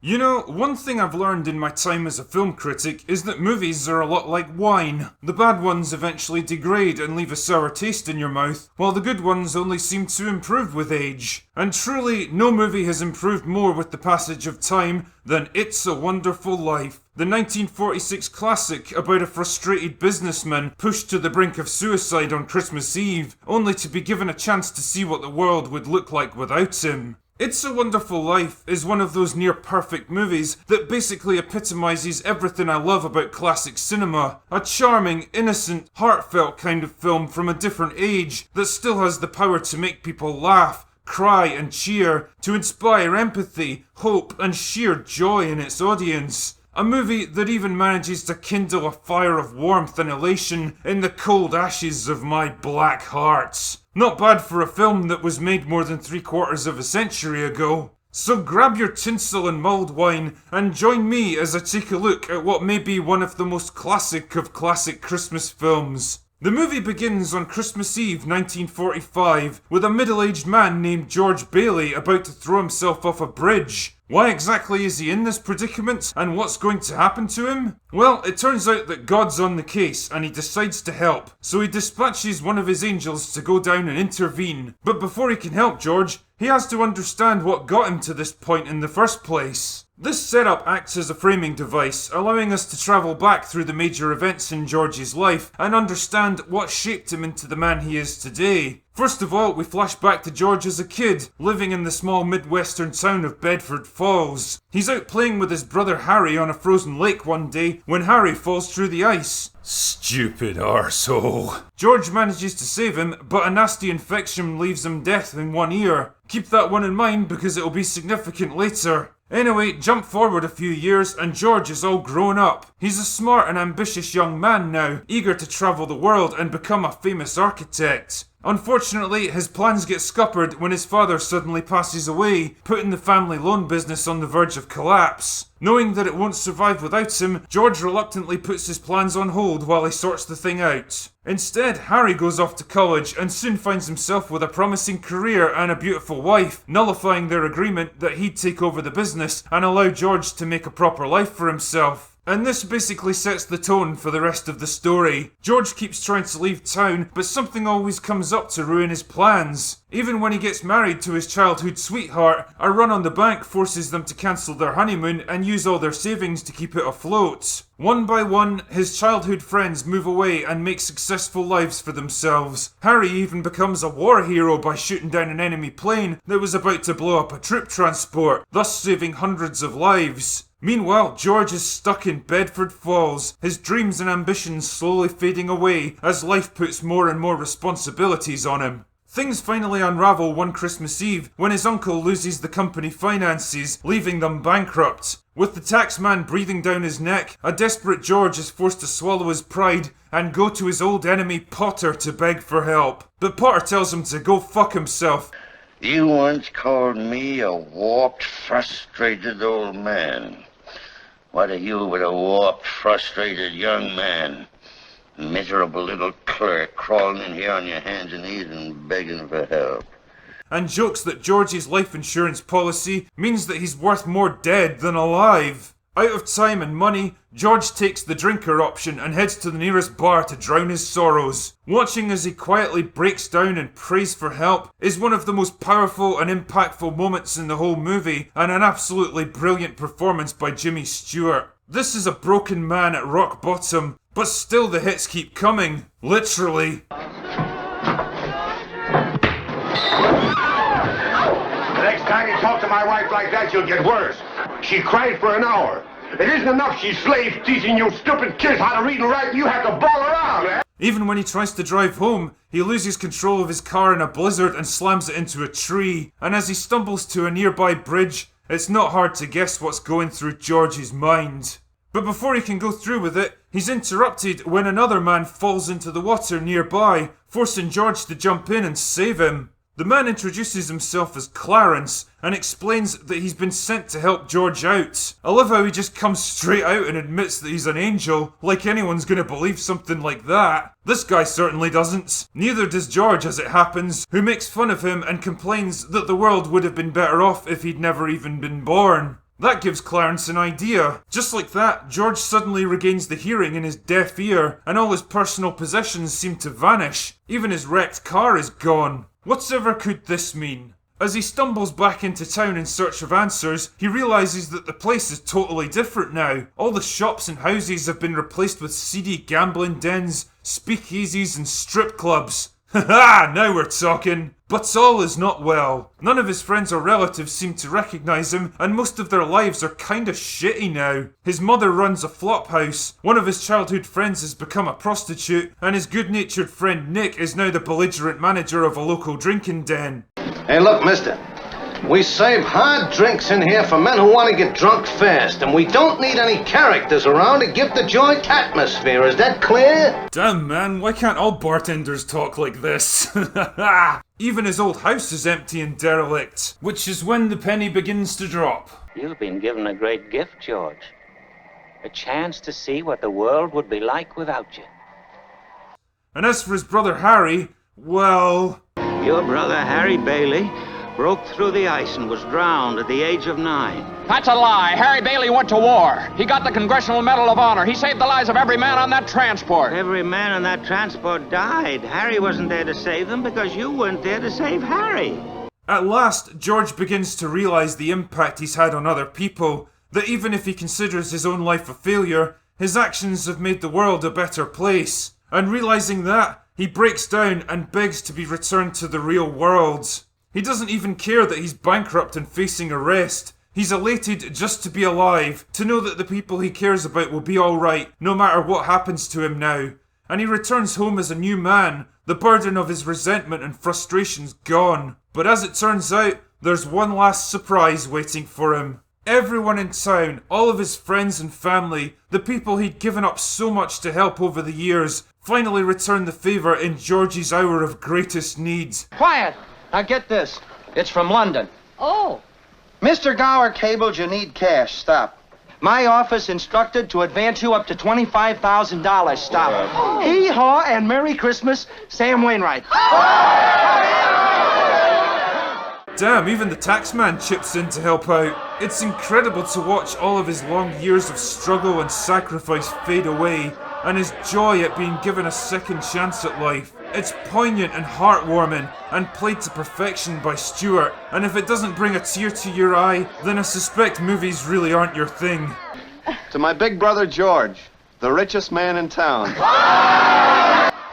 You know, one thing I've learned in my time as a film critic is that movies are a lot like wine. The bad ones eventually degrade and leave a sour taste in your mouth, while the good ones only seem to improve with age. And truly, no movie has improved more with the passage of time than It's a Wonderful Life. The 1946 classic about a frustrated businessman pushed to the brink of suicide on Christmas Eve, only to be given a chance to see what the world would look like without him. It's a Wonderful Life is one of those near-perfect movies that basically epitomizes everything I love about classic cinema. A charming, innocent, heartfelt kind of film from a different age that still has the power to make people laugh, cry and cheer, to inspire empathy, hope and sheer joy in its audience. A movie that even manages to kindle a fire of warmth and elation in the cold ashes of my black heart. Not bad for a film that was made more than 3/4 of a century ago. So grab your tinsel and mulled wine and join me as I take a look at what may be one of the most classic of classic Christmas films. The movie begins on Christmas Eve 1945 with a middle-aged man named George Bailey about to throw himself off a bridge. Why exactly is he in this predicament, and what's going to happen to him? Well, it turns out that God's on the case, and he decides to help, so he dispatches one of his angels to go down and intervene. But before he can help George, he has to understand what got him to this point in the first place. This setup acts as a framing device, allowing us to travel back through the major events in George's life and understand what shaped him into the man he is today. First of all, we flash back to George as a kid, living in the small midwestern town of Bedford Falls. He's out playing with his brother Harry on a frozen lake one day when Harry falls through the ice. Stupid arsehole. George manages to save him, but a nasty infection leaves him deaf in one ear. Keep that one in mind because it'll be significant later. Anyway, jump forward a few years and George is all grown up. He's a smart and ambitious young man now, eager to travel the world and become a famous architect. Unfortunately, his plans get scuppered when his father suddenly passes away, putting the family loan business on the verge of collapse. Knowing that it won't survive without him, George reluctantly puts his plans on hold while he sorts the thing out. Instead, Harry goes off to college and soon finds himself with a promising career and a beautiful wife, nullifying their agreement that he'd take over the business and allow George to make a proper life for himself. And this basically sets the tone for the rest of the story. George keeps trying to leave town, but something always comes up to ruin his plans. Even when he gets married to his childhood sweetheart, a run on the bank forces them to cancel their honeymoon and use all their savings to keep it afloat. One by one, his childhood friends move away and make successful lives for themselves. Harry even becomes a war hero by shooting down an enemy plane that was about to blow up a troop transport, thus saving hundreds of lives. Meanwhile, George is stuck in Bedford Falls, his dreams and ambitions slowly fading away as life puts more and more responsibilities on him. Things finally unravel one Christmas Eve when his uncle loses the company finances, leaving them bankrupt. With the taxman breathing down his neck, a desperate George is forced to swallow his pride and go to his old enemy Potter to beg for help. But Potter tells him to go fuck himself. You once called me a warped, frustrated old man. What are you but a warped, frustrated young man? Miserable little clerk crawling in here on your hands and knees and begging for help. And jokes that George's life insurance policy means that he's worth more dead than alive. Out of time and money, George takes the drinker option and heads to the nearest bar to drown his sorrows. Watching as he quietly breaks down and prays for help is one of the most powerful and impactful moments in the whole movie, and an absolutely brilliant performance by Jimmy Stewart. This is a broken man at rock bottom, but still the hits keep coming. Literally. The next time you talk to my wife like that, you'll get worse. She cried for an hour. It isn't enough she's slave teaching you stupid kids how to read and write. You have to bawl her out, eh? Even when he tries to drive home, he loses control of his car in a blizzard and slams it into a tree. And as he stumbles to a nearby bridge, it's not hard to guess what's going through George's mind. But before he can go through with it, he's interrupted when another man falls into the water nearby, forcing George to jump in and save him. The man introduces himself as Clarence and explains that he's been sent to help George out. I love how he just comes straight out and admits that he's an angel, like anyone's gonna believe something like that. This guy certainly doesn't. Neither does George, as it happens, who makes fun of him and complains that the world would have been better off if he'd never even been born. That gives Clarence an idea. Just like that, George suddenly regains the hearing in his deaf ear, and all his personal possessions seem to vanish. Even his wrecked car is gone. Whatever could this mean? As he stumbles back into town in search of answers, he realises that the place is totally different now. All the shops and houses have been replaced with seedy gambling dens, speakeasies and strip clubs. Haha, now we're talking. But all is not well. None of his friends or relatives seem to recognise him, and most of their lives are kinda shitty now. His mother runs a flop house, one of his childhood friends has become a prostitute, and his good-natured friend Nick is now the belligerent manager of a local drinking den. Hey, look, mister. We serve hard drinks in here for men who want to get drunk fast, and we don't need any characters around to give the joint atmosphere. Is that clear? Damn, man, why can't all bartenders talk like this? Even his old house is empty and derelict, which is when the penny begins to drop. You've been given a great gift, George. A chance to see what the world would be like without you. And as for his brother Harry, well... Your brother, Harry Bailey, broke through the ice and was drowned at the age of 9. That's a lie. Harry Bailey went to war. He got the Congressional Medal of Honor. He saved the lives of every man on that transport. Every man on that transport died. Harry wasn't there to save them because you weren't there to save Harry. At last, George begins to realise the impact he's had on other people, that even if he considers his own life a failure, his actions have made the world a better place. And realising that, he breaks down and begs to be returned to the real world. He doesn't even care that he's bankrupt and facing arrest. He's elated just to be alive, to know that the people he cares about will be alright, no matter what happens to him now. And he returns home as a new man, the burden of his resentment and frustration's gone. But as it turns out, there's one last surprise waiting for him. Everyone in town, all of his friends and family, the people he'd given up so much to help over the years, finally return the favour in George's hour of greatest need. Quiet! Now get this. It's from London. Oh. Mr. Gower cabled you need cash. Stop. My office instructed to advance you up to $25,000. Stop. Hee-haw and Merry Christmas, Sam Wainwright. Damn, even the taxman chips in to help out. It's incredible to watch all of his long years of struggle and sacrifice fade away, and his joy at being given a second chance at life. It's poignant and heartwarming, and played to perfection by Stewart, and if it doesn't bring a tear to your eye, then I suspect movies really aren't your thing. To my big brother George, the richest man in town.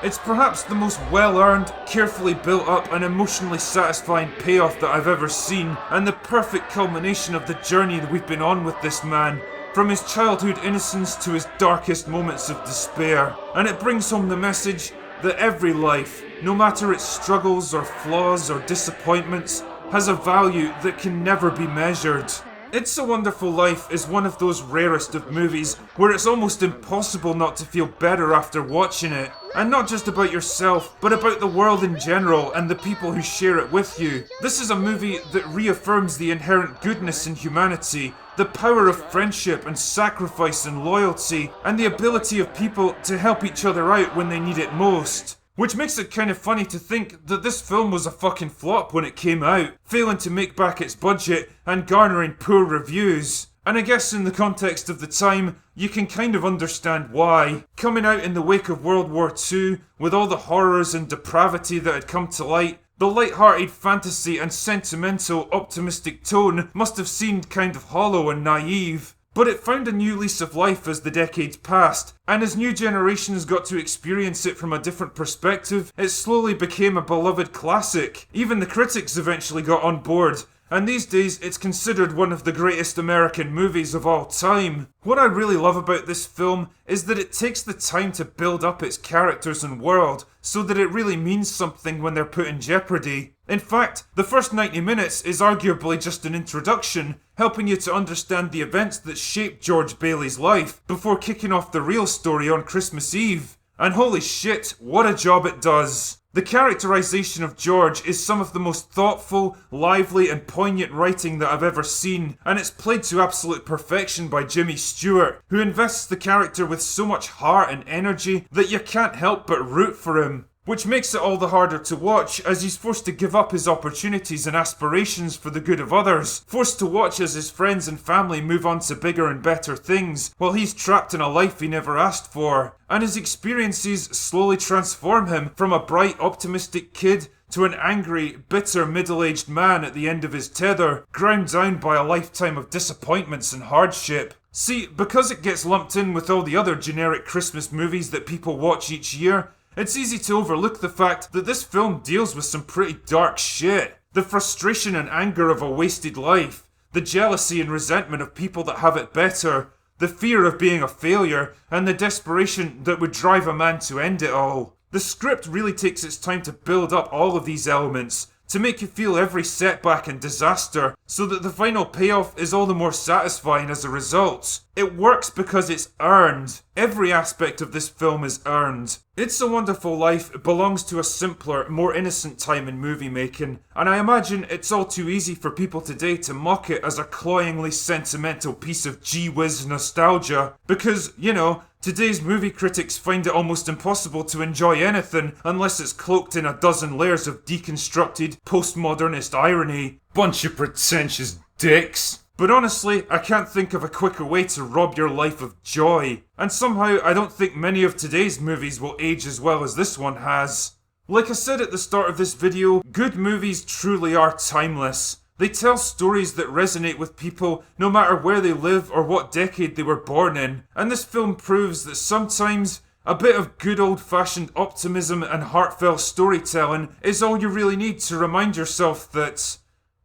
It's perhaps the most well-earned, carefully built up and emotionally satisfying payoff that I've ever seen, and the perfect culmination of the journey that we've been on with this man, from his childhood innocence to his darkest moments of despair. And it brings home the message that every life, no matter its struggles or flaws or disappointments, has a value that can never be measured. It's a Wonderful Life is one of those rarest of movies where it's almost impossible not to feel better after watching it. And not just about yourself, but about the world in general and the people who share it with you. This is a movie that reaffirms the inherent goodness in humanity, the power of friendship and sacrifice and loyalty, and the ability of people to help each other out when they need it most. Which makes it kind of funny to think that this film was a fucking flop when it came out, failing to make back its budget and garnering poor reviews. And I guess in the context of the time, you can kind of understand why. Coming out in the wake of World War II, with all the horrors and depravity that had come to light, the light-hearted fantasy and sentimental, optimistic tone must have seemed kind of hollow and naive. But it found a new lease of life as the decades passed, and as new generations got to experience it from a different perspective, it slowly became a beloved classic. Even the critics eventually got on board, and these days it's considered one of the greatest American movies of all time. What I really love about this film is that it takes the time to build up its characters and world, so that it really means something when they're put in jeopardy. In fact, the first 90 minutes is arguably just an introduction, helping you to understand the events that shaped George Bailey's life, before kicking off the real story on Christmas Eve. And holy shit, what a job it does! The characterization of George is some of the most thoughtful, lively and poignant writing that I've ever seen, and it's played to absolute perfection by Jimmy Stewart, who invests the character with so much heart and energy that you can't help but root for him. which makes it all the harder to watch as he's forced to give up his opportunities and aspirations for the good of others, forced to watch as his friends and family move on to bigger and better things, while he's trapped in a life he never asked for, and his experiences slowly transform him from a bright, optimistic kid to an angry, bitter, middle-aged man at the end of his tether, ground down by a lifetime of disappointments and hardship. See, because it gets lumped in with all the other generic Christmas movies that people watch each year, it's easy to overlook the fact that this film deals with some pretty dark shit. The frustration and anger of a wasted life, the jealousy and resentment of people that have it better, the fear of being a failure, and the desperation that would drive a man to end it all. The script really takes its time to build up all of these elements, to make you feel every setback and disaster, so that the final payoff is all the more satisfying as a result. It works because it's earned. Every aspect of this film is earned. It's a Wonderful Life belongs to a simpler, more innocent time in movie making, and I imagine it's all too easy for people today to mock it as a cloyingly sentimental piece of gee-whiz nostalgia, because, you know, today's movie critics find it almost impossible to enjoy anything unless it's cloaked in a dozen layers of deconstructed, postmodernist irony. Bunch of pretentious dicks. But honestly, I can't think of a quicker way to rob your life of joy. And somehow, I don't think many of today's movies will age as well as this one has. Like I said at the start of this video, good movies truly are timeless. They tell stories that resonate with people no matter where they live or what decade they were born in. And this film proves that sometimes a bit of good old-fashioned optimism and heartfelt storytelling is all you really need to remind yourself that,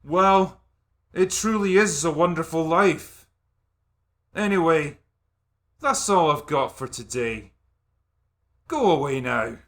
well, it truly is a wonderful life. Anyway, that's all I've got for today. Go away now.